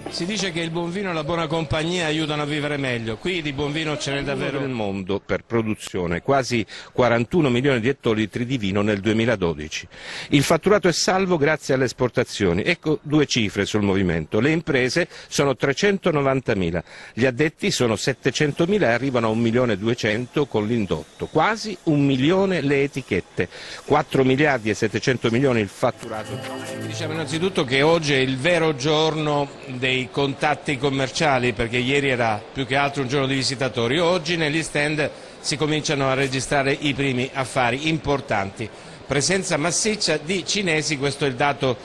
Si dice che il buon vino e la buona compagnia aiutano a vivere meglio, qui di buon vino ce n'è davvero nel mondo per produzione, quasi 41 milioni di ettolitri di vino nel 2012. Il fatturato è salvo grazie alle esportazioni. Ecco due cifre sul movimento. Le imprese sono 390.000, gli addetti sono 700.000 e arrivano a 1.200.000 con l'indotto. Quasi 1 milione le etichette, 4 miliardi e 700 milioni il fatturato. Diciamo innanzitutto che oggi è il vero giorno dei contatti commerciali, perché ieri era più che altro un giorno di visitatori. Oggi negli stand si cominciano a registrare i primi affari importanti. Presenza massiccia di cinesi, questo è il dato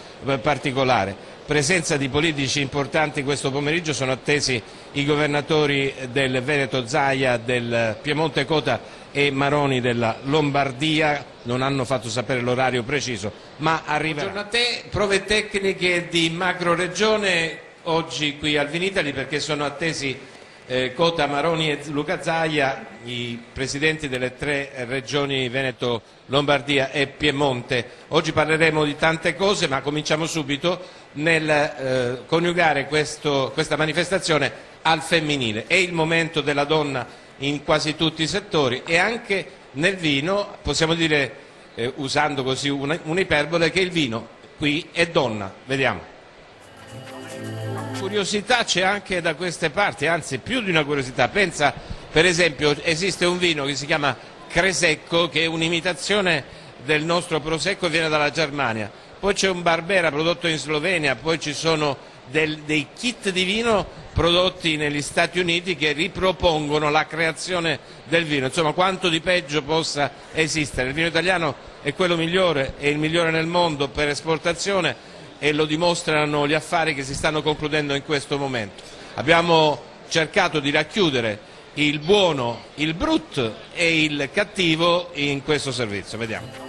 particolare. Presenza di politici importanti questo pomeriggio, sono attesi i governatori del Veneto Zaia, del Piemonte Cota e Maroni della Lombardia, non hanno fatto sapere l'orario preciso, ma arriverà. Buongiorno a te, prove tecniche di macro regione oggi qui al Vinitaly, perché sono attesi Cota, Maroni e Luca Zaia, i presidenti delle 3 regioni Veneto, Lombardia e Piemonte. Oggi parleremo di tante cose, ma cominciamo subito nel coniugare questa manifestazione al femminile. È il momento della donna in quasi tutti i settori e anche nel vino, possiamo dire, usando così un'iperbole, che il vino qui è donna. Vediamo. Curiosità c'è anche da queste parti, anzi più di una curiosità. Pensa, per esempio, esiste un vino che si chiama Cresecco, che è un'imitazione del nostro Prosecco e viene dalla Germania. Poi c'è un Barbera prodotto in Slovenia, poi ci sono dei kit di vino prodotti negli Stati Uniti che ripropongono la creazione del vino. Insomma, quanto di peggio possa esistere. Il vino italiano è quello migliore, è il migliore nel mondo per esportazione, e lo dimostrano gli affari che si stanno concludendo in questo momento. Abbiamo cercato di racchiudere il buono, il brutto e il cattivo in questo servizio. Vediamo.